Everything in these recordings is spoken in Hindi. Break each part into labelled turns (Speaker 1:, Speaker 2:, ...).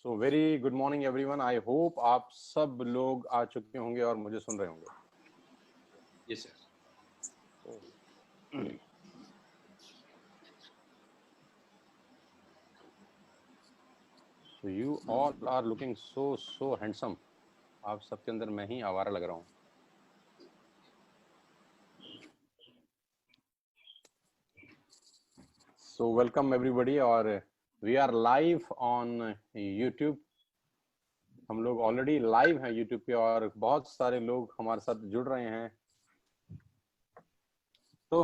Speaker 1: So very good morning everyone. I hope आप सब लोग आ चुके होंगे और मुझे सुन रहे होंगे।
Speaker 2: Yes sir.
Speaker 1: So you all are looking so handsome. आप सबके अंदर मैं ही आवारा लग रहा हूँ। So welcome everybody और we are live on YouTube। हम लोग ऑलरेडी लाइव हैं YouTube पे और बहुत सारे लोग हमारे साथ जुड़ रहे हैं। तो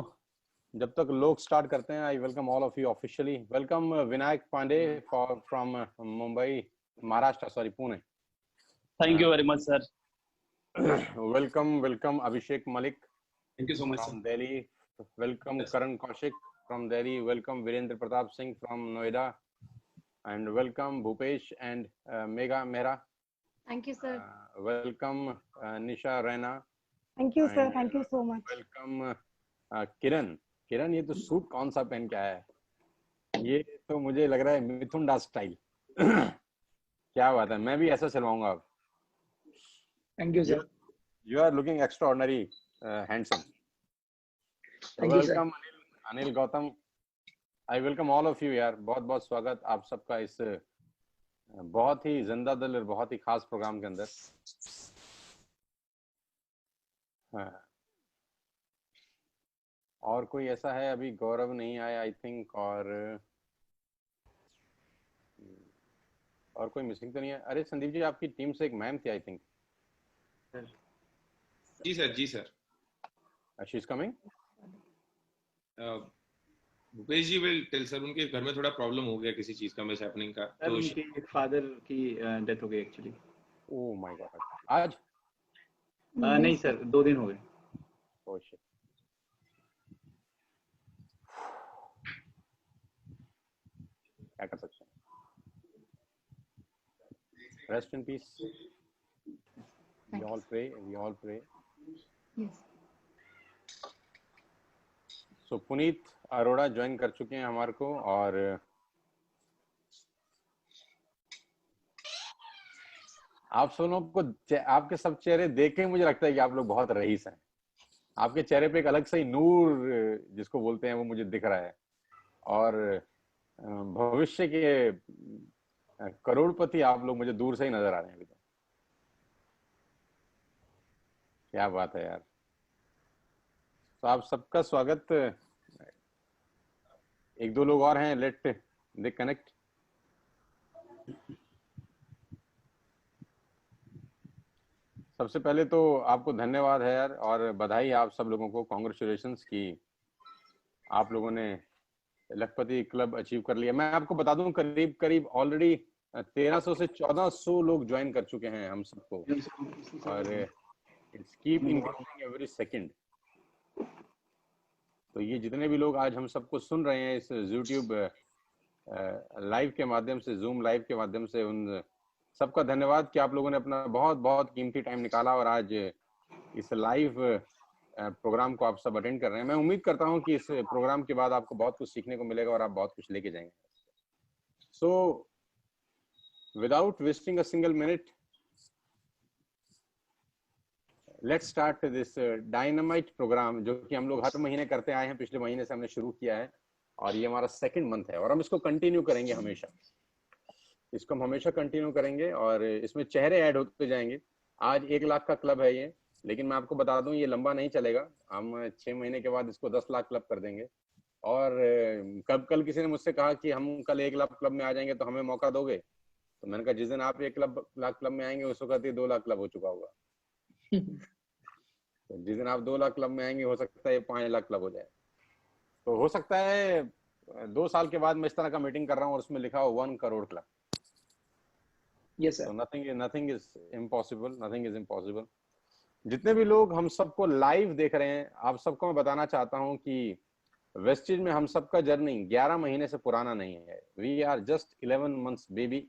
Speaker 1: जब तक लोग स्टार्ट करते हैं, I welcome all of you officially. Welcome Vinayak Pandey from Mumbai, Maharashtra, sorry Pune.
Speaker 2: Thank you very much sir.
Speaker 1: Welcome Abhishek Malik,
Speaker 2: thank you so much
Speaker 1: from Delhi. Welcome Karan Kaushik from Delhi. Welcome Virendra Pratap Singh from Noida and welcome Bhupesh and Megha Mehra.
Speaker 3: Thank you sir.
Speaker 1: Welcome Nisha Raina.
Speaker 4: Thank you sir, thank you so much.
Speaker 1: Welcome Kiran. Kiran, ये तो सूट कौन सा पहन के आया है? ये तो मुझे लग रहा है मिथुन दास स्टाइल। क्या बात है, मैं भी ऐसा सिलवाऊंगा अब।
Speaker 5: Thank you sir.
Speaker 1: You are looking extraordinary handsome. Welcome Anil Gautam. I welcome all of you यार, बहुत बहुत स्वागत आप सबका इस बहुत ही जिंदा दिल और बहुत ही खास प्रोग्राम के अंदर। और कोई ऐसा है? अभी गौरव नहीं आया आई थिंक, और कोई मिसिंग तो नहीं है? अरे संदीप जी, आपकी टीम से एक मैम थी आई थिंक।
Speaker 2: जी सर, जी sir.
Speaker 1: She is coming.
Speaker 2: Bhupesh ji will tell sir, उनके घर में थोड़ा प्रॉब्लम हो गया किसी चीज का, मिस हैपनिंग का।
Speaker 5: तो उनके फादर की डेथ हो गई एक्चुअली।
Speaker 1: Oh my God. आज?
Speaker 5: नहीं सर, 2 दिन हो गए।
Speaker 1: Oh shit. क्या कर सकते हैं? Rest in peace. We all pray.
Speaker 3: Yes.
Speaker 1: So Puneet Arora join कर चुके हैं हमारे को, और आप सब लोगों को आपके सब चेहरे देख के मुझे लगता है कि आप लोग बहुत रईस हैं। आपके चेहरे पे एक अलग से ही नूर जिसको बोलते हैं वो मुझे दिख रहा है, और भविष्य के करोड़पति आप लोग मुझे दूर से ही नजर आ रहे हैं अभी तो। क्या बात है यार। तो आप सबका स्वागत। एक दो लोग और हैं, लेट दे कनेक्ट। सबसे पहले तो आपको धन्यवाद है यार, और बधाई आप सब लोगों को, कॉन्ग्रेचुलेशंस की आप लोगों ने लखपति क्लब अचीव कर लिया। मैं आपको बता दूं, करीब करीब ऑलरेडी 1300 से 1400 लोग ज्वाइन कर चुके हैं हम सबको, और it's keep increasing every second. तो ये जितने भी लोग आज हम सबको सुन रहे हैं इस यूट्यूब लाइव के माध्यम से, जूम लाइव के माध्यम से, उन सबका धन्यवाद कि आप लोगों ने अपना बहुत बहुत कीमती टाइम निकाला और आज इस लाइव प्रोग्राम को आप सब अटेंड कर रहे हैं। मैं उम्मीद करता हूं कि इस प्रोग्राम के बाद आपको बहुत कुछ सीखने को मिलेगा और आप बहुत कुछ लेके जाएंगे। So without wasting a single minute, let's start this dynamite program, जो कि हम लोग हर महीने करते आए हैं। पिछले महीने से हमने शुरू किया है और ये हमारा 2nd मंथ है, और हम इसको कंटिन्यू करेंगे हमेशा। इसको हम हमेशा कंटिन्यू करेंगे और इसमें चेहरे ऐड होते जाएंगे। आज 1 लाख का क्लब है ये, लेकिन मैं आपको बता दूं ये लंबा नहीं चलेगा। हम 6 महीने के बाद इसको 10 लाख क्लब कर देंगे। और कल किसी ने मुझसे कहा कि हम कल 1 लाख क्लब में आ जाएंगे तो हमें मौका दोगे? तो मैंने कहा जिस दिन आप 1 लाख क्लब में आएंगे उस वक्त 2 लाख क्लब हो चुका होगा। तो जिस दिन आप 2 लाख क्लब में आएंगे हो सकता है 5 लाख क्लब हो जाए। तो हो सकता है 2 साल के बाद मैं इस तरह का मीटिंग कर रहा हूँ और उसमें लिखा हो 1 crore club.
Speaker 5: Yes sir.
Speaker 1: So nothing is impossible। जितने भी लोग हम सबको लाइव देख रहे हैं, आप सबको मैं बताना चाहता हूं कि वेस्टेज में हम सबका जर्नी 11 महीने से पुराना नहीं है। We are just 11 months baby.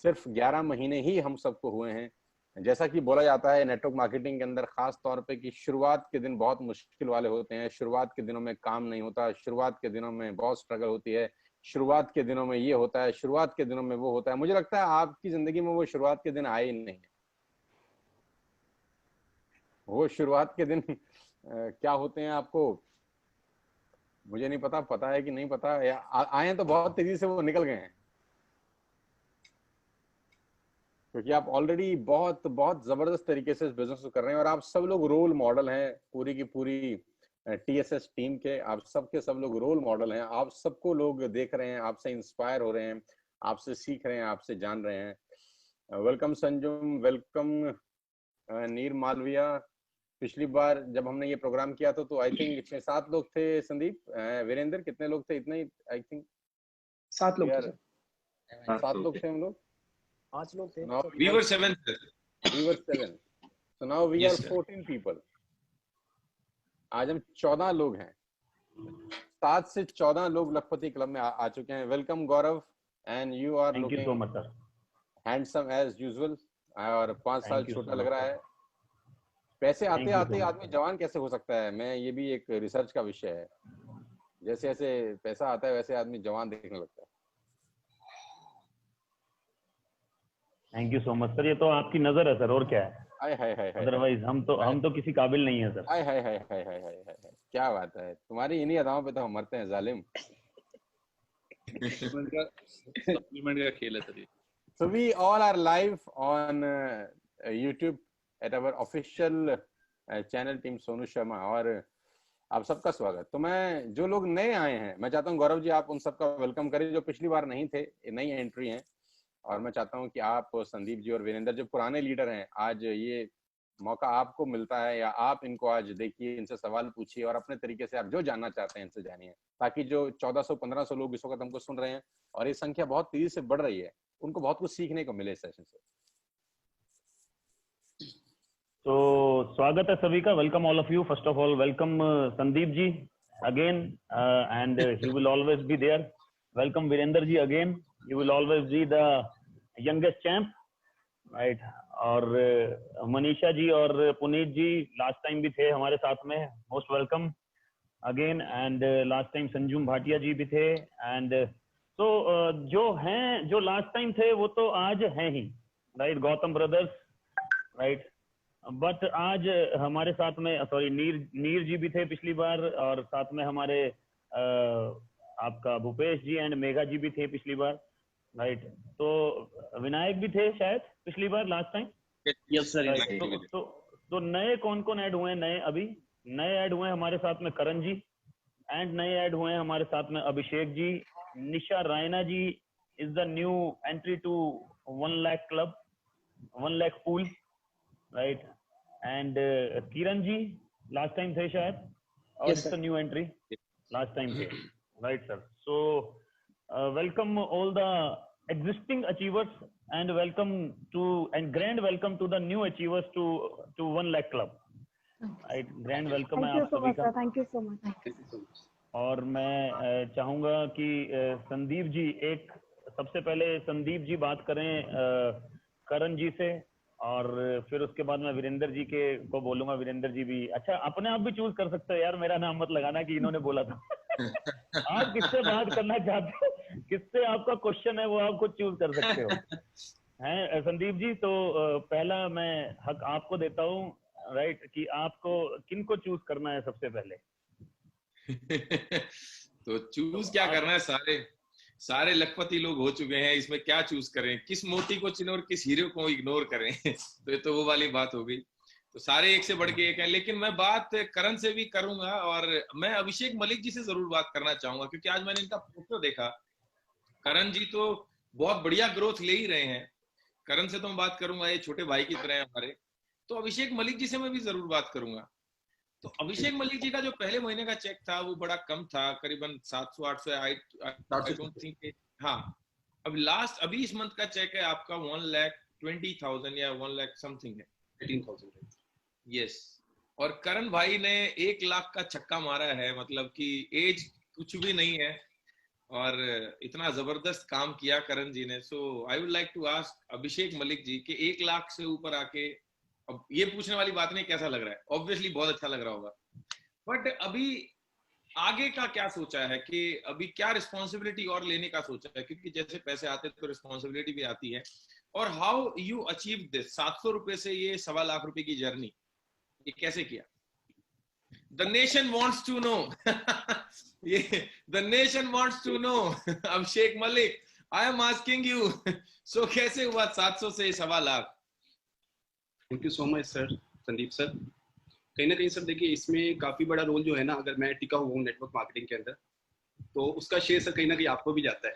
Speaker 1: सिर्फ 11 महीने ही हम सबको हुए हैं। जैसा कि बोला जाता है नेटवर्क मार्केटिंग के अंदर खास तौर पे कि शुरुआत के दिन बहुत मुश्किल वाले होते हैं, शुरुआत के दिनों में काम नहीं होता, शुरुआत के दिनों में बहुत स्ट्रगल होती है, शुरुआत के दिनों में ये होता है, शुरुआत के दिनों में वो होता है। मुझे लगता है आपकी जिंदगी में वो शुरुआत के दिन आए ही नहीं। वो शुरुआत के दिन क्या होते हैं आपको मुझे नहीं पता, पता है कि नहीं पता, या आए हैं तो बहुत तेजी से वो निकल गए हैं, क्योंकि आप ऑलरेडी बहुत बहुत जबरदस्त तरीके से इस बिजनेस को कर रहे हैं और आप सब लोग रोल मॉडल हैं, पूरी की पूरी TSS टीम के आप सबके सब लोग रोल मॉडल हैं। आप सबको लोग देख रहे हैं, आपसे इंस्पायर हो रहे हैं, आपसे सीख रहे हैं, आपसे जान रहे हैं। वेलकम संजुम, वेलकम नीर मालविया। पिछली बार जब हमने ये प्रोग्राम किया था तो आई थिंक 6-7 लोग थे। संदीप, वीरेंद्र, कितने लोग थे? इतने ही आई थिंक
Speaker 5: 7 लोग थे।
Speaker 1: 7 लोग थे हम लोग,
Speaker 6: 5 लोग थे।
Speaker 2: We were 7 sir.
Speaker 1: We were 7. So now we
Speaker 2: Yes,
Speaker 1: are
Speaker 2: sir.
Speaker 1: 14 people. आज हम 14 लोग हैं। 7 से 14 लोग लखपति क्लब में आ चुके हैं। Welcome Gaurav, and you are
Speaker 7: thank you so much sir.
Speaker 1: Handsome as usual, और 5 साल
Speaker 7: Thank you
Speaker 1: छोटा
Speaker 7: so
Speaker 1: लग
Speaker 7: much,
Speaker 1: रहा
Speaker 7: sir.
Speaker 1: है। पैसे
Speaker 7: Thank
Speaker 1: आते
Speaker 7: you so
Speaker 1: आते
Speaker 7: much,
Speaker 1: आदमी
Speaker 7: sir.
Speaker 1: जवान कैसे हो सकता है, मैं ये भी एक रिसर्च का विषय है। जैसे जैसे पैसा आता है वैसे आदमी जवान दिखने लगता है।
Speaker 7: Thank you so much sir, ये तो आपकी नजर है सर, और क्या है।
Speaker 1: हाय हाय हाय हाय,
Speaker 7: अदरवाइज हम तो किसी काबिल नहीं है सर।
Speaker 1: हाय हाय हाय हाय हाय हाय हाय, क्या बात है, तुम्हारी इन्हीं अदाओं पे तो हम मरते हैं जालिम।
Speaker 2: सप्लीमेंट का खेल है सर ये।
Speaker 1: So we all are live on YouTube at our official channel Team Sonu Sharma, और आप सबका स्वागत। तो मैं, जो लोग नए आए हैं, मैं चाहता हूं गौरव जी आप उन सबका वेलकम करें जो पिछली बार नहीं थे, नई एंट्री हैं। और मैं चाहता हूं कि आप, संदीप जी और वीरेंद्र, जो पुराने लीडर हैं, आज ये मौका आपको मिलता है, या आप इनको आज देखिए, इनसे सवाल पूछिए और अपने तरीके से आप जो जानना चाहते हैं इनसे जानिए, ताकि जो 1400-1500 लोग इस वक्त हमको सुन रहे हैं और ये संख्या बहुत तेजी से बढ़ रही है, उनको बहुत कुछ सीखने को मिले इस सेशन से।
Speaker 7: तो स्वागत है सभी का, welcome all of you. First of all welcome Sandeep ji again, and he will always be there. Welcome Virender ji again, you will always be the youngest champ, right. और मनीषा जी और पुनीत जी लास्ट टाइम भी थे हमारे साथ में, most welcome again. And last time Sanjum Bhatia ji भी थे। एंड तो जो हैं, जो लास्ट टाइम थे वो तो आज हैं ही, right, Gautam brothers, right. But आज हमारे साथ में, सॉरी, नीर जी भी थे पिछली बार, और साथ में हमारे आपका भूपेश जी एंड मेघा जी भी थे पिछली बार, राइट। तो विनायक भी थे शायद पिछली बार, लास्ट टाइम।
Speaker 2: Yes sir.
Speaker 7: तो नए कौन कौन ऐड हुए हैं? नए अभी नए ऐड हुए हैं हमारे साथ में करण जी, एंड नए ऐड हुए हैं हमारे साथ में Abhishek ji. Nisha Raina ji is the new entry to 1 lakh club, 1 lakh pool, right. And Kiran ji last time थे शायद, और it's a new entry, last time थे, right sir. So welcome all the existing achievers and welcome to, and grand welcome to the new achievers to 1 lakh club, right। grand welcome है आप सभी का।
Speaker 4: Thank you so much.
Speaker 7: और मैं चाहूंगा कि संदीप जी, एक सबसे पहले संदीप जी बात करें करण जी से, और फिर उसके बाद मैं वीरेंद्र जी को बोलूंगा। वीरेंद्र जी भी, अच्छा, अपने आप भी चूज कर सकते हो यार, मेरा नाम मत लगाना कि इन्होंने बोला था। आप किससे बात करना चाहते हो, किससे आपका क्वेश्चन है, वो आप खुद चूज कर सकते हो, हैं संदीप जी। तो पहला मैं हक आपको देता हूँ, राइट, कि आपको किनको चूज करना है सबसे पहले।
Speaker 2: तो चूज क्या करना है, सारे लखपति लोग हो चुके हैं, इसमें क्या चूज करें, किस मोती को चुने और किस हीरो को इग्नोर करें। तो ये तो वो वाली बात हो गई। तो सारे एक से बढ़ के एक हैं, लेकिन मैं बात करण से भी करूंगा, और मैं अभिषेक मलिक जी से जरूर बात करना चाहूंगा, क्योंकि आज मैंने इनका फोटो देखा। करण जी तो बहुत बढ़िया ग्रोथ ले ही रहे हैं। करण से तो मैं बात करूंगा, ये छोटे भाई की तरह है हमारे। तो अभिषेक मलिक जी से मैं भी जरूर बात करूंगा। तो अभिषेक मलिक जी का जो पहले महीने का चेक था वो बड़ा कम था, करीबन 700-800। आई डोंट थिंक, हाँ, अभी इस मंथ का चेक है आपका 1,20,000 या 1 लाख समथिंग है, 18,000। यस। और करण भाई ने 1 लाख का छक्का मारा है, मतलब कि एज कुछ भी नहीं है, और इतना जबरदस्त काम किया करण जी ने। So I would like to ask Abhishek Malik ji कि 1 लाख से ऊपर आके, अब ये पूछने वाली बात नहीं कैसा लग रहा है, ऑब्वियसली बहुत अच्छा लग रहा होगा, बट अभी आगे का क्या सोचा है कि अभी क्या रिस्पॉन्सिबिलिटी और लेने का सोचा है, क्योंकि जैसे पैसे आते हैं तो रिस्पॉन्सिबिलिटी भी आती है, और हाउ यू अचीव दिस 700 रुपए से ये 1.25 लाख रुपए की जर्नी, ये कैसे किया? The nation wants to know. ये the nation wants to know. Abhishek Malik, I am asking you, so कैसे हुआ 700 से 1.25 lakh?
Speaker 6: Thank you so much sir, Sandeep sir. कहीं ना कहीं सर देखिए, इसमें काफी बड़ा रोल जो है ना, अगर मैं टिका हुआ हूँ नेटवर्क मार्केटिंग के अंदर, तो उसका श्रेय सर कहीं ना कहीं आपको भी जाता है।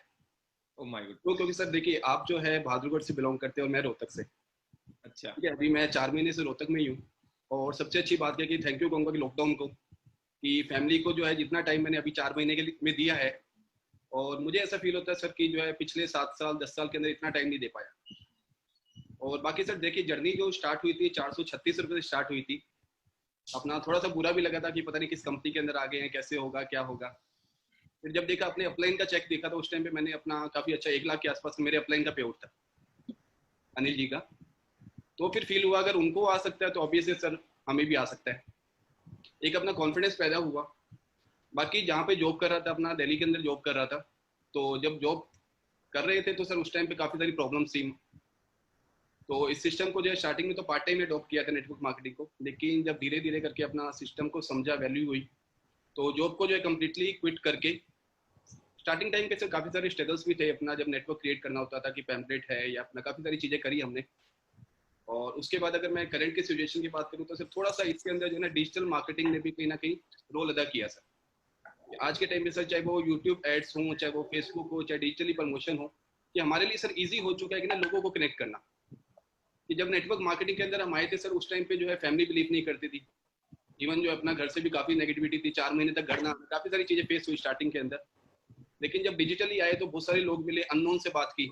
Speaker 2: Oh my God.
Speaker 6: तो क्योंकि सर देखिए, आप जो है बहादुरगढ़ से बिलोंग करते हैं और मैं रोहतक से।
Speaker 2: अच्छा।
Speaker 6: ठीक है, अभी मैं 4 महीने से रोहतक में ही हूँ। और सबसे अच्छी बात है कि थैंक यू कहूँगा कि लॉकडाउन को, कि फैमिली को जो है जितना टाइम मैंने अभी 4 महीने के लिए में दिया है, और मुझे ऐसा फील होता है सर कि जो है पिछले 7 साल 10 साल के अंदर इतना टाइम नहीं दे पाया। और बाकी सर देखिए, जर्नी जो स्टार्ट हुई थी 436 रुपये से स्टार्ट हुई थी। अपना थोड़ा सा बुरा भी लगा था कि पता नहीं किस कंपनी के अंदर आ गए हैं, कैसे होगा क्या होगा। फिर जब देखा, अपने अपलाइन का चेक देखा, तो उस टाइम पे मैंने अपना काफी अच्छा 1 लाख के आसपास मेरे अपलाइन का पे आउट था, अनिल जी का। तो फिर फील हुआ अगर उनको आ सकता है तो ऑब्वियसली सर हमें भी आ सकता है। एक अपना कॉन्फिडेंस पैदा हुआ। बाकी जहाँ पे जॉब कर रहा था, अपना दिल्ली के अंदर जॉब कर रहा था, तो जब जॉब कर रहे थे तो सर उस टाइम पे काफी सारी प्रॉब्लम्स थी। तो इस सिस्टम को जो है स्टार्टिंग में तो पार्ट टाइम में अडॉप्ट किया था नेटवर्क मार्केटिंग को, लेकिन जब धीरे धीरे करके अपना सिस्टम को समझा, वैल्यू हुई, तो जॉब को जो है कम्प्लीटली क्विट करके, स्टार्टिंग टाइम पे सर काफी सारे स्ट्रगल्स भी थे अपना, जब नेटवर्क क्रिएट करना होता था कि पैम्पलेट है या अपना काफी सारी चीजें करी हमने। और उसके बाद अगर मैं करंट की सिचुएशन की बात करूँ तो सर थोड़ा सा इसके अंदर जो है ना, डिजिटल मार्केटिंग ने भी कहीं ना कहीं रोल अदा किया सर। आज के टाइम पे सर, चाहे वो यूट्यूब एड्स हो, चाहे वो फेसबुक हो, चाहे डिजिटली प्रमोशन हो, कि हमारे लिए सर ईजी हो चुका है कि ना लोगों को कनेक्ट करना। कि जब नेटवर्क मार्केटिंग के अंदर हम आए थे सर, उस टाइम पे जो है फैमिली बिलीव नहीं करती थी। इवन जो अपना घर से भी काफी नेगेटिविटी थी, 4 महीने तक घर ना, काफी सारी चीजें फेस हुई स्टार्टिंग के अंदर। लेकिन जब डिजिटली आए तो बहुत सारे लोग मिले, अननोन से बात की,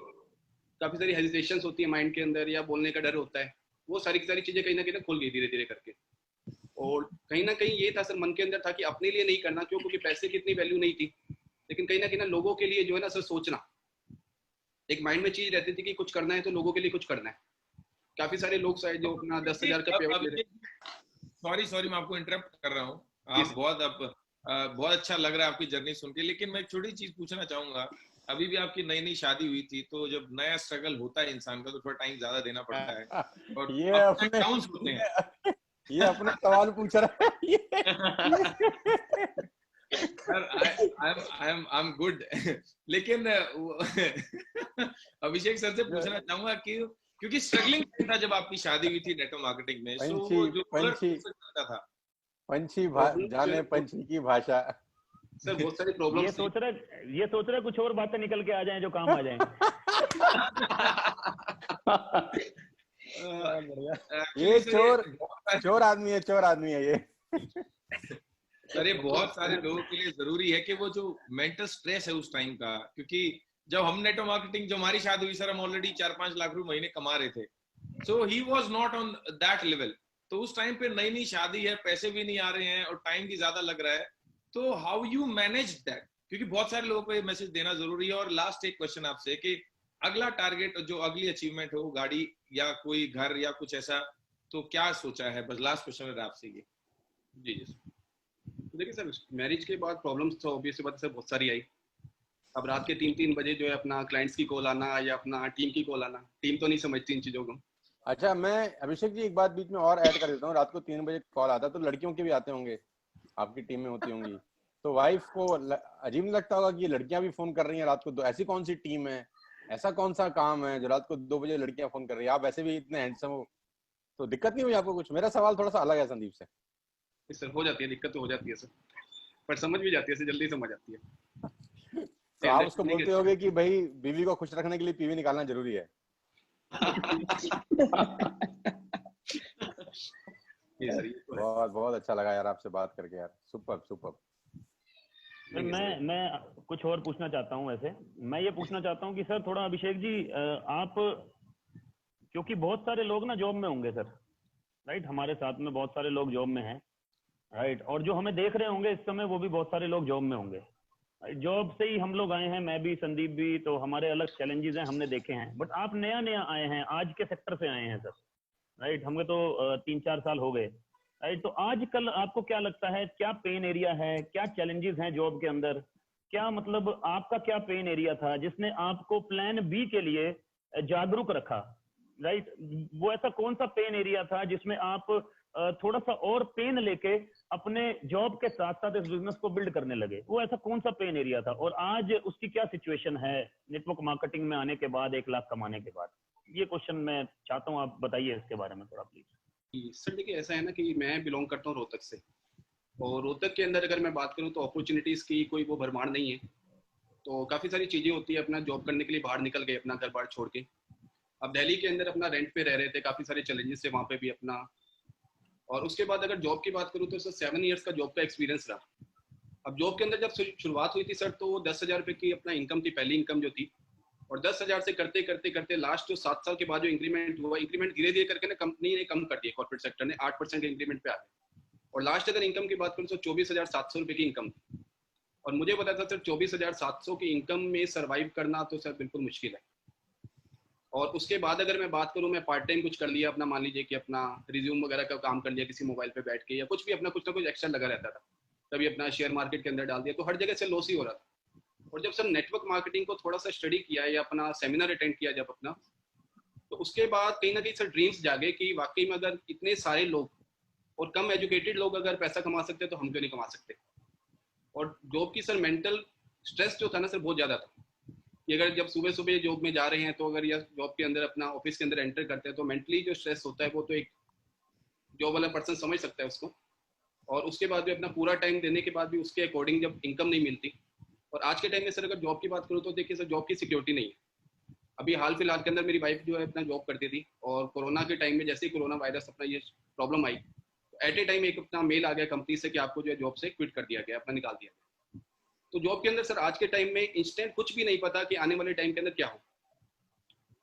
Speaker 6: काफी सारी हेजिटेशंस होती है माइंड के अंदर, या बोलने का डर होता है, वो सारी की सारी चीजें कहीं ना कहीं खुल गई धीरे धीरे करके। और कहीं ना कहीं ये था सर, मन के अंदर था कि अपने लिए नहीं करना, क्यों? क्योंकि पैसे की इतनी वैल्यू नहीं थी, लेकिन कहीं ना कहीं लोगों के लिए जो है ना सर सोचना, एक माइंड में चीज रहती थी कि कुछ करना है तो लोगों के लिए कुछ करना है। काफी सारे लोग शायद जो अपना 10,000 का पे आउट ले रहे।
Speaker 2: सॉरी मैं आपको इंटरप्ट कर रहा हूँ। आप बहुत अच्छा लग रहा है आपकी जर्नी सुन के, लेकिन मैं एक छोटी चीज पूछना चाहूंगा। अभी भी आपकी नई नई शादी हुई थी, तो जब नया स्ट्रगल होता है इंसान का तो थोड़ा टाइम ज्यादा देना पड़ता है, और
Speaker 1: ये अपने
Speaker 2: होते हैं।
Speaker 1: ये अपने सवाल पूछ रहा है।
Speaker 2: Sir I am good. लेकिन अभिषेक सर से पूछना चाहूंगा कि क्योंकि स्ट्रगलिंग था जब आपकी शादी हुई थी नेटवर्क मार्केटिंग में, सो वो जो था
Speaker 1: पंछी जाने पंछी की भाषा।
Speaker 6: सर बहुत सारी प्रॉब्लम
Speaker 7: ये सोच रहे कुछ और बातें निकल के आ जाएं जो काम आ जाएंगे।
Speaker 1: ये चोर आदमी है ये।
Speaker 2: सर ये बहुत सारे लोगों के लिए जरूरी है कि वो जो मेंटल स्ट्रेस है उस टाइम का, क्योंकि जब हम नेटवर्क मार्केटिंग, जब हमारी शादी हुई सर, हम ऑलरेडी 4-5 लाख रुपए महीने कमा रहे थे, so he was not on that level. तो उस टाइम पे नई नई शादी है, पैसे भी नहीं आ रहे हैं और टाइम भी ज्यादा लग रहा है, तो हाउ यू मैनेज दैट? क्योंकि बहुत सारे लोगों को ये मैसेज देना जरूरी है। और लास्ट एक क्वेश्चन आपसे कि अगला टारगेट, जो अगली अचीवमेंट हो, गाड़ी या कोई घर या कुछ ऐसा, तो क्या सोचा है? बस लास्ट क्वेश्चन है आपसे ये। जी जी।
Speaker 6: देखिए सर, मैरिज के बाद प्रॉब्लम्स तो ऑब्वियसली बात है बहुत सारी आई। अब रात के 3-3 बजे जो है अपना क्लाइंट्स की कॉल आना या अपना टीम की कॉल आना, टीम तो नहीं समझती इन चीजों को।
Speaker 1: अच्छा, मैं अभिषेक जी एक बात बीच में और ऐड कर देता हूँ। रात को 3 बजे कॉल आता है तो लड़कियों के भी आते होंगे, आपकी टीम में होती होंगी, तो वाइफ को अजीब नहीं लगता होगा कि ये लड़कियां भी फोन कर रही हैं रात को? तो ऐसी कौन सी टीम है, ऐसा कौन सा काम है जो रात को 2 बजे लड़कियां फोन कर रही है? आप वैसे भी इतने हैंडसम हो, तो दिक्कत नहीं हुई आपको कुछ? मेरा सवाल थोड़ा सा अलग है संदीप से।
Speaker 6: सर हो जाती है दिक्कत, तो हो जाती है सर, पर समझ भी जाती है सर, जल्दी समझ आती है।
Speaker 1: तो आप उसको बोलते होगे कि भाई बीवी को खुश रखने के लिए पीवी निकालना जरूरी है। बहुत बहुत अच्छा लगा यार आपसे बात करके यार, सुपर।
Speaker 7: मैं कुछ और पूछना चाहता हूँ। वैसे मैं ये पूछना चाहता हूँ कि सर थोड़ा अभिषेक जी, आप, क्योंकि बहुत सारे लोग ना जॉब में होंगे सर, राइट? हमारे साथ में बहुत सारे लोग जॉब में हैं, राइट? और जो हमें देख रहे होंगे इस समय, वो भी बहुत सारे लोग जॉब में होंगे। जॉब से ही हम लोग आए हैं, मैं भी, संदीप भी, तो हमारे अलग चैलेंजेस हैं, हमने देखे हैं। बट आप नया आए हैं, आज के सेक्टर से आए हैं सर, राइट? हमें तो 3-4 साल हो गए, राइट। तो आजकल आपको क्या लगता है, क्या पेन एरिया है, क्या चैलेंजेस हैं जॉब के अंदर, क्या मतलब आपका क्या पेन एरिया था जिसने आपको प्लान बी के लिए जागरूक रखा, राइट? वो ऐसा कौन सा पेन एरिया था जिसमें आप थोड़ा सा और पेन लेके अपने जॉब के साथ साथ इस बिजनेस को बिल्ड करने लगे? वो ऐसा कौन सा पेन एरिया था और आज उसकी क्या सिचुएशन है नेटवर्क मार्केटिंग में आने के बाद, 1 लाख कमाने के बाद? ये क्वेश्चन मैं चाहता हूँ, आप बताइए इसके बारे में थोड़ा प्लीज।
Speaker 6: सर देखिए, ऐसा है ना कि मैं बिलोंग करता हूँ रोहतक से, और रोहतक के अंदर अगर मैं बात करूँ तो अपॉर्चुनिटीज़ की कोई वो भरमार नहीं है। तो काफ़ी सारी चीज़ें होती है, अपना जॉब करने के लिए बाहर निकल गए अपना घर बार छोड़ के। अब दिल्ली के अंदर अपना रेंट पे रह रहे थे, काफ़ी सारे चैलेंजेस थे वहाँ पे भी अपना। और उसके बाद अगर जॉब की बात करूँ तो सर 7 ईयर्स का जॉब का एक्सपीरियंस रहा। अब जॉब के अंदर जब शुरुआत हुई थी सर, तो 10,000 रुपये की अपना इनकम थी, पहली इनकम जो थी। और 10,000 से करते करते करते लास्ट जो 7 साल के बाद जो इंक्रीमेंट हुआ, इंक्रीमेंट धीरे धीरे करके ना कंपनी ने कम कर दिया, कॉर्पोरेट सेक्टर ने 8% के इंक्रीमेंट पे आ गए। और लास्ट अगर इनकम की बात करूँ तो 24,700 रुपये की इनकम थी। और मुझे पता था सर 24,700 की इनकम में सर्वाइव करना तो सर बिल्कुल मुश्किल है। और उसके बाद अगर मैं बात करूँ, मैं पार्ट टाइम कुछ कर लिया अपना, मान लीजिए कि अपना रिज्यूम वगैरह का काम कर लिया किसी मोबाइल पे बैठ के, या कुछ भी अपना कुछ ना कुछ एक्स्ट्रा लगा रहता था। कभी अपना शेयर मार्केट के अंदर डाल दिया, तो हर जगह से लॉस ही हो रहा था। और जब सर नेटवर्क मार्केटिंग को थोड़ा सा स्टडी किया या अपना सेमिनार अटेंड किया जब अपना, तो उसके बाद कहीं ना कहीं सर ड्रीम्स जागे कि वाकई में अगर इतने सारे लोग और कम एजुकेटेड लोग अगर पैसा कमा सकते तो हम क्यों नहीं कमा सकते। और जॉब की सर मेंटल स्ट्रेस जो था ना सर, बहुत ज़्यादा था कि अगर जब सुबह सुबह जॉब में जा रहे हैं, तो अगर या जॉब के अंदर अपना ऑफिस के अंदर एंटर करते हैं, तो मेंटली जो स्ट्रेस होता है वो तो एक जॉब वाला पर्सन समझ सकता है उसको। और उसके बाद भी अपना पूरा टाइम देने के बाद भी उसके अकॉर्डिंग जब इनकम नहीं मिलती। और आज के टाइम में सर अगर जॉब की बात करूँ तो देखिए सर, जॉब की सिक्योरिटी नहीं है। अभी हाल फिलहाल के अंदर मेरी वाइफ जो है अपना जॉब करती थी, और कोरोना के टाइम में जैसे ही कोरोना वायरस अपना ये प्रॉब्लम आई, तो एट ए टाइम एक अपना मेल आ गया कंपनी से कि आपको जो है जॉब से क्विट कर दिया गया, अपना निकाल दिया गया। तो जॉब के अंदर सर आज के टाइम में इंस्टेंट कुछ भी नहीं पता कि आने वाले टाइम के अंदर क्या हो।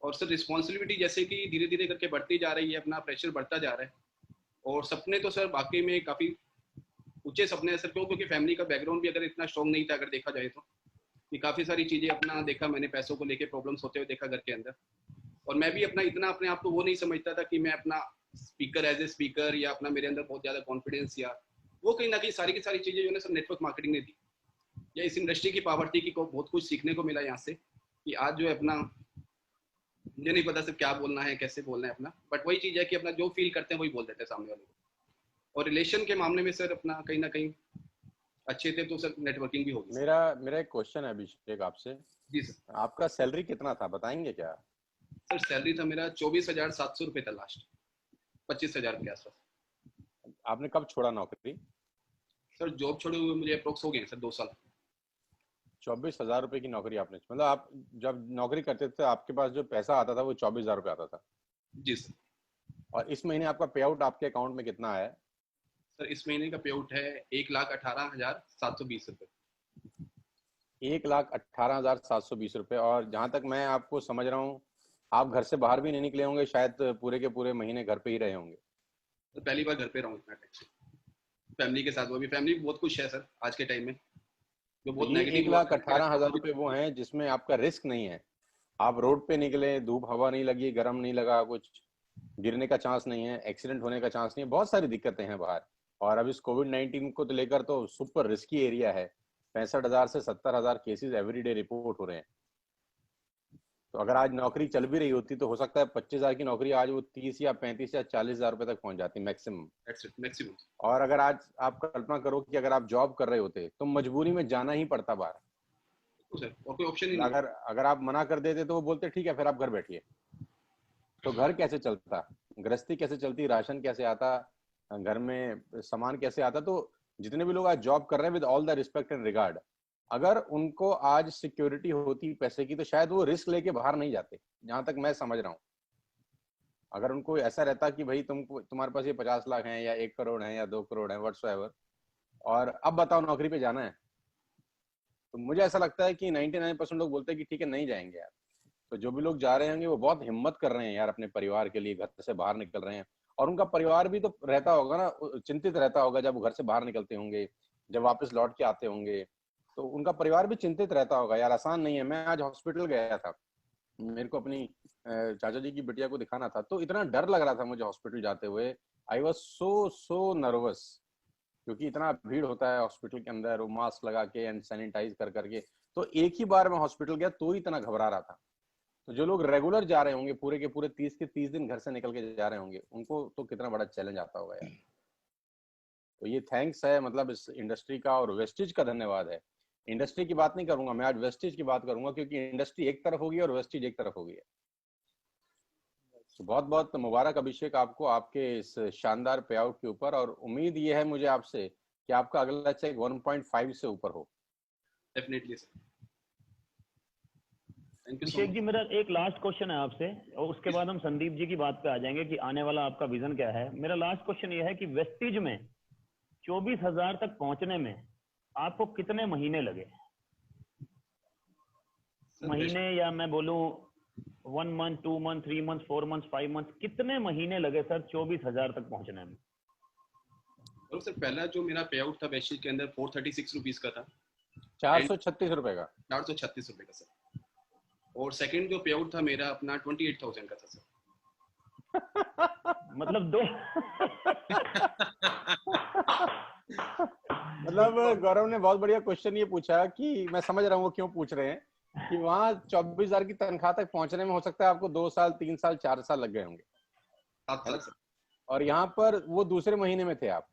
Speaker 6: और सर रिस्पॉन्सिबिलिटी जैसे कि धीरे धीरे करके बढ़ती जा रही है, अपना प्रेशर बढ़ता जा रहा है। और सपने तो सर वाकई में काफ़ी ऊंचे सपने हैं सर, क्यों? क्योंकि फैमिली का बैकग्राउंड भी अगर इतना स्ट्रॉन्ग नहीं था, अगर देखा जाए तो कि काफ़ी सारी चीज़ें अपना देखा मैंने, पैसों को लेके प्रॉब्लम्स होते हुए देखा घर के अंदर। और मैं भी अपना इतना अपने आप को वो नहीं समझता था कि मैं अपना स्पीकर एज ए स्पीकर, या अपना मेरे अंदर बहुत ज़्यादा कॉन्फिडेंस, या वो कहीं ना कहीं सारी की सारी चीज़ें जो है सर नेटवर्क मार्केटिंग ने दी, या इस इंडस्ट्री की पावर थी कि को बहुत कुछ सीखने को मिला यहाँ से। कि आज जो है अपना, मुझे नहीं पता सर क्या बोलना है, कैसे बोलना है अपना, बट वही चीज़ है कि अपना जो फील करते हैं वही बोल देते हैं सामने वाले को। और रिलेशन के मामले में सर अपना कहीं ना कहीं अच्छे थे, तो सर नेटवर्किंग भी होगी।
Speaker 1: मेरा एक क्वेश्चन है अभिषेक आपसे।
Speaker 6: जी सर।
Speaker 1: आपका सैलरी कितना था, बताएंगे क्या?
Speaker 6: सर सैलरी था मेरा 24,700 रुपये था लास्ट, 25,000 के आसपास।
Speaker 1: आपने कब छोड़ा नौकरी?
Speaker 6: सर जॉब छोड़े हुए मुझे अप्रोक्स हो गए सर 2 साल।
Speaker 1: 24,000 रुपए की नौकरी आपने, मतलब आप जब नौकरी करते थे आपके पास जो पैसा आता था वो 24,000 रुपए आता था?
Speaker 6: जी सर।
Speaker 1: और इस महीने आपका पे आउट आपके अकाउंट में कितना आया?
Speaker 6: सर इस महीने का पे आउट है 1,18,720 रुपये।
Speaker 1: 1,18,720 रुपए। और जहां तक मैं आपको समझ रहा हूँ, आप घर से बाहर भी नहीं निकले होंगे, शायद पूरे के पूरे महीने घर पे ही रहे होंगे।
Speaker 6: तो पहली बार घर पे रहूँ इतना टाइम से फैमिली के साथ। वो भी फैमिली बहुत खुश है सर आज के टाइम में, जो बहुत नेगेटिव।
Speaker 1: 1,18,000 रुपए वो हैं जिसमें आपका रिस्क नहीं है। आप रोड पे निकले, धूप हवा नहीं लगी, गर्म नहीं लगा, कुछ गिरने का चांस नहीं है, एक्सीडेंट होने का चांस नहीं है, बहुत सारी दिक्कतें हैं बाहर। और अब इस कोविड-19 को तो लेकर तो सुपर रिस्की एरिया है। 65,000 से 70,000 केसेस एवरीडे रिपोर्ट हो रहे हैं। तो अगर आज नौकरी चल भी रही होती तो हो सकता है 25,000 की नौकरी आज वो 30 या 35 या 40,000 रुपए तक पहुंच जाती मैक्सिमम। और अगर आज आप कल्पना करो कि अगर आप जॉब कर रहे होते तो मजबूरी में जाना ही पड़ता बाहर।
Speaker 6: सर और कोई ऑप्शन नहीं।
Speaker 1: अगर आप मना कर देते तो वो बोलते ठीक है फिर आप घर बैठिए। तो घर कैसे चलता, गृहस्थी कैसे चलती, राशन कैसे आता, घर में सामान कैसे आता? तो जितने भी लोग आज जॉब कर रहे हैं, with all the respect and regard, अगर उनको आज सिक्योरिटी होती पैसे की तो शायद वो रिस्क लेके बाहर नहीं जाते, जहां तक मैं समझ रहा हूँ। अगर उनको ऐसा रहता कि भाई तुम्हारे पास ये 50 लाख हैं या 1 करोड़ है या 2 करोड़ है व्हाटसोएवर, और अब बताओ नौकरी पे जाना है, तो मुझे ऐसा लगता है कि 99% लोग बोलते हैं कि ठीक है नहीं जाएंगे यार। तो जो भी लोग जा रहे होंगे वो बहुत हिम्मत कर रहे हैं यार, अपने परिवार के लिए घर से बाहर निकल रहे हैं। और उनका परिवार भी तो रहता होगा ना, चिंतित रहता होगा जब वो घर से बाहर निकलते होंगे, जब वापस लौट के आते होंगे, तो उनका परिवार भी चिंतित रहता होगा यार। आसान नहीं है। मैं आज हॉस्पिटल गया था, मेरे को अपनी चाचा जी की बिटिया को दिखाना था, तो इतना डर लग रहा था मुझे हॉस्पिटल जाते हुए। आई वॉज सो नर्वस, क्योंकि इतना भीड़ होता है हॉस्पिटल के अंदर, वो मास्क लगा के एंड सैनिटाइज कर करके। तो एक ही बार मैं हॉस्पिटल गया तो ही इतना घबरा रहा था। तो जो लोग रेगुलर जा रहे होंगे, पूरे के पूरे 30 के 30 दिन घर से निकल के जा रहे होंगे, उनको तो कितना बड़ा चैलेंज आता होगा यार। तो ये थैंक्स है, मतलब इस इंडस्ट्री का और वेस्टेज का धन्यवाद है। इंडस्ट्री की बात नहीं करूंगा मैं, आज वेस्टेज की बात करूंगा, क्योंकि इंडस्ट्री एक तरफ होगी और वेस्टेज एक तरफ होगी। तो बहुत बहुत मुबारक अभिषेक आपको, आपके इस शानदार पे आउट के ऊपर। और उम्मीद ये है मुझे आपसे कि आपका अगला चेक 1.5 से ऊपर हो।
Speaker 6: Definitely sir, thank you so
Speaker 7: Abhishek ji, मेरा एक लास्ट क्वेश्चन है आपसे, और उसके बाद हम संदीप जी की बात पे आ जाएंगे कि आने वाला आपका विजन क्या है। मेरा लास्ट क्वेश्चन ये है कि वेस्टीज में 24,000 तक पहुंचने में आपको कितने महीने लगे? महीने, या मैं बोलूं 1 month, 2 month, 3 month, 4 month, 5 month, कितने महीने लगे सर 24,000 तक पहुंचने में?
Speaker 6: और सर पहला जो मेरा पे आउट था वेस्टेज के अंदर 436 रुपीज का था,
Speaker 1: 436 रुपए का,
Speaker 6: 436 रुपए का सर। और सेकंड जो पे आउट था मेरा अपना 28,000 का था सर।
Speaker 7: मतलब दो
Speaker 1: मतलब गौरव ने बहुत बढ़िया क्वेश्चन ये पूछा कि मैं समझ रहा हूँ वो क्यों पूछ रहे हैं, कि वहाँ 24,000 की तनख्वाह तक पहुंचने में हो सकता है आपको 2 साल, 3 साल, 4 साल लग गए होंगे,
Speaker 6: 7 साल सर।
Speaker 1: और यहाँ पर वो दूसरे महीने में थे आप।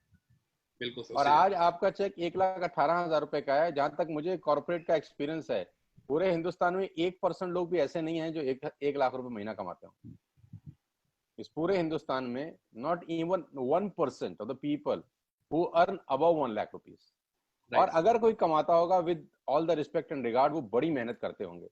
Speaker 6: बिल्कुल सर।
Speaker 1: और आज आपका चेक 1,18,000 रुपए का है। जहां तक मुझे कॉर्पोरेट का एक्सपीरियंस है, पूरे हिंदुस्तान में 1% लोग भी ऐसे नहीं हैं जो 1 लाख रुपए महीना कमाते हो। इस पूरे हिंदुस्तान में not even 1% of the people who earn above 1 lakh rupees. और अगर कोई कमाता होगा, with all the respect and regard, वो बड़ी मेहनत करते होंगे,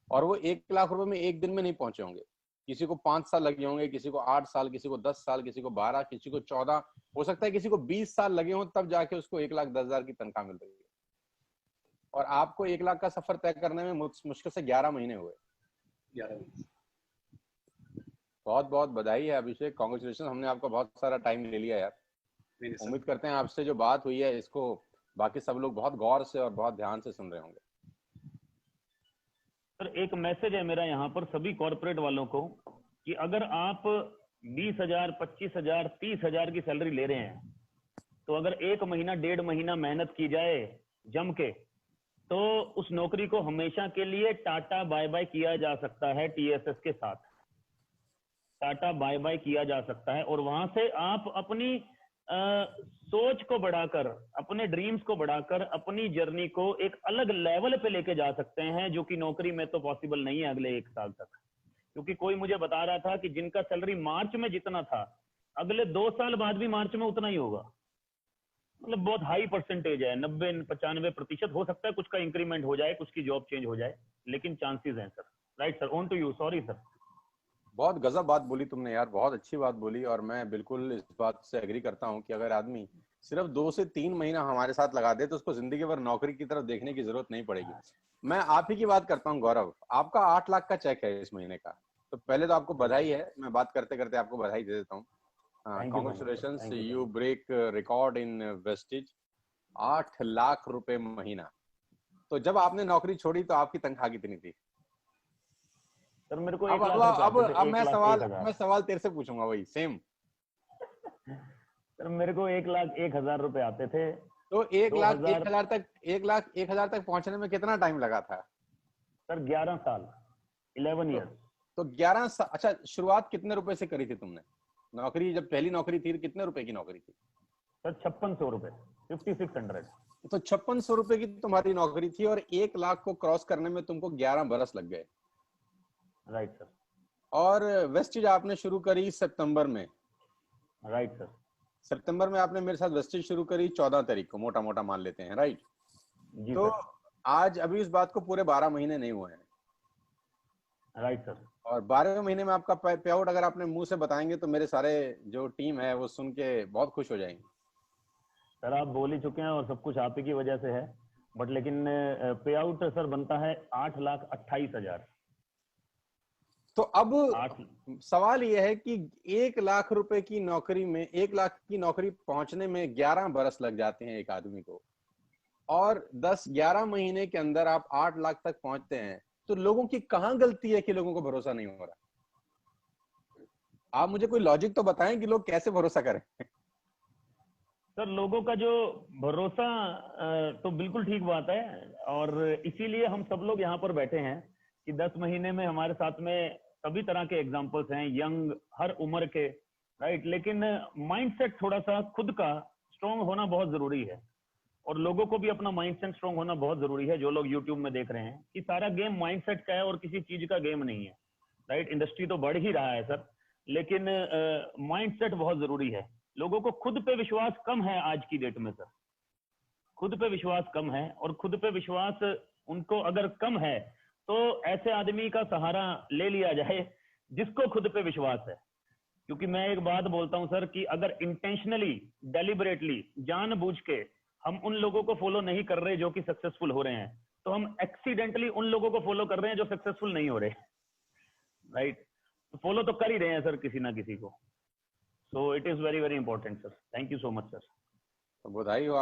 Speaker 1: और वो 1 लाख रुपए में एक दिन में नहीं पहुंचे होंगे। किसी को 5 साल लगे होंगे, किसी को 8 साल, किसी को 10 साल, किसी को 12, किसी को 14, हो सकता है किसी को 20 साल लगे हों, तब जाके उसको 1,10,000 की तनख्वाह मिल रही है। और आपको 1 लाख का सफर तय करने में मुश्किल से 11 महीने हुए।
Speaker 6: 11 महीने।
Speaker 1: बहुत बहुत बधाई है अभिषेक, कांग्रेचुलेशन। हमने आपका बहुत सारा टाइम ले लिया यार। उम्मीद करते हैं आपसे जो बात हुई है, इसको बाकी सब लोग बहुत गौर से और बहुत ध्यान से सुन रहे होंगे।
Speaker 7: सर एक मैसेज है मेरा यहाँ पर सभी कॉर्पोरेट वालों को, कि अगर आप 20,000, 25,000, 30,000 की सैलरी ले रहे हैं, तो अगर 1 महीना 1.5 महीना मेहनत की जाए जम के, तो उस नौकरी को हमेशा के लिए टाटा बाय बाय किया जा सकता है। टीएसएस के साथ टाटा बाय बाय किया जा सकता है, और वहां से आप अपनी सोच को बढ़ाकर, अपने ड्रीम्स को बढ़ाकर, अपनी जर्नी को एक अलग लेवल पे लेके जा सकते हैं, जो कि नौकरी में तो पॉसिबल नहीं है अगले 1 साल तक। क्योंकि कोई मुझे बता रहा था कि जिनका सैलरी मार्च में जितना था, अगले 2 साल बाद भी मार्च में उतना ही होगा। मतलब बहुत हाई परसेंटेज है, 90-95%। हो सकता है कुछ का इंक्रीमेंट हो जाए, कुछ की जॉब चेंज हो जाए, लेकिन चांसेस हैं sir. Right sir, on to you. Sorry sir.
Speaker 1: बहुत गजब बात बोली तुमने यार, बहुत अच्छी बात बोली, और मैं बिल्कुल इस बात से एग्री करता हूँ कि अगर आदमी सिर्फ 2 से 3 महीना हमारे साथ लगा दे, तो उसको जिंदगी भर नौकरी की तरफ देखने की जरूरत नहीं पड़ेगी। मैं आप ही की बात करता हूँ गौरव, आपका 8 लाख का चेक है इस महीने का, तो पहले तो आपको बधाई है। मैं बात करते करते आपको बधाई दे देता हूँ। Congratulations, you break record in wastage. 8 lakh रुपए महीना। तो जब आपने नौकरी छोड़ी तो आपकी तनख्वाह कितनी थी?
Speaker 7: सर मेरे को
Speaker 1: अब मैं सवाल तेरे से पूछूंगा वही सेम।
Speaker 7: सर मेरे को 1,01,000 रुपए आते थे।
Speaker 1: तो 1,01,000 तक पहुंचने में कितना टाइम लगा था?
Speaker 7: सर 11 साल, 11 ईयर्स।
Speaker 1: तो 11 साल। अच्छा, शुरुआत कितने रुपए से करी थी तुमने नौकरी? जब पहली नौकरी थी कितने रुपए की नौकरी थी?
Speaker 7: सर 5600 रुपए, 5600।
Speaker 1: तो 5600 रुपए की तुम्हारी नौकरी थी, और 1 लाख को क्रॉस करने में तुमको 11 बरस लग गए।
Speaker 7: Right sir.
Speaker 1: और वेस्टेज आपने शुरू करी सितंबर में।
Speaker 7: Right sir.
Speaker 1: सितंबर में आपने मेरे साथ वेस्टेज शुरू करी 14 तारीख को, मोटा मोटा मान लेते हैं, राइट? तो
Speaker 7: सर।
Speaker 1: आज अभी इस बात को पूरे 12 महीने नहीं हुए हैं।
Speaker 7: Right sir.
Speaker 1: और 12वें महीने में आपका पे आउट अगर आपने मुंह से बताएंगे तो मेरे सारे जो टीम है वो सुन के बहुत खुश हो जाएंगे।
Speaker 7: सर आप बोल ही चुके हैं, और सब कुछ आप ही की वजह से है, बट लेकिन पे आउट सर बनता है 8,28,000।
Speaker 1: तो अब सवाल ये है कि 1 लाख रुपए की नौकरी में, 1 लाख की नौकरी पहुंचने में 11 बरस लग जाते हैं एक आदमी को, और 10-11 महीने के अंदर आप 8 लाख तक पहुंचते हैं। तो लोगों की कहां गलती है कि लोगों को भरोसा नहीं हो रहा? आप मुझे कोई लॉजिक तो बताएं कि लोग कैसे भरोसा करें।
Speaker 7: सर लोगों का जो भरोसा तो बिल्कुल ठीक बात है, और इसीलिए हम सब लोग यहाँ पर बैठे हैं कि 10 महीने में हमारे साथ में सभी तरह के एग्जाम्पल्स हैं, यंग, हर उम्र के, राइट। लेकिन माइंडसेट थोड़ा सा खुद का स्ट्रांग होना बहुत जरूरी है, और लोगों को भी अपना माइंडसेट स्ट्रांग होना बहुत जरूरी है। जो लोग यूट्यूब में देख रहे हैं कि सारा गेम माइंडसेट का है और किसी चीज का गेम नहीं है, राइट। इंडस्ट्री तो बढ़ ही रहा है सर, लेकिन माइंडसेट बहुत जरूरी है। लोगों को खुद पे विश्वास कम है आज की डेट में सर, खुद पे विश्वास कम है, और खुद पे विश्वास उनको अगर कम है तो ऐसे आदमी का सहारा ले लिया जाए जिसको खुद पे विश्वास है। क्योंकि मैं एक बात बोलता हूं सर कि अगर इंटेंशनली, डेलिबरेटली, जानबूझ के हम उन लोगों को फॉलो नहीं कर रहे जो कि सक्सेसफुल हो रहे हैं, तो हम एक्सीडेंटली उन लोगों को फॉलो कर रहे हैं जो सक्सेसफुल नहीं हो रहे, राइट। तो फॉलो तो कर ही रहे हैं सर किसी ना किसी को। So it is very very important sir. Thank you so much sir.
Speaker 1: बधाई हो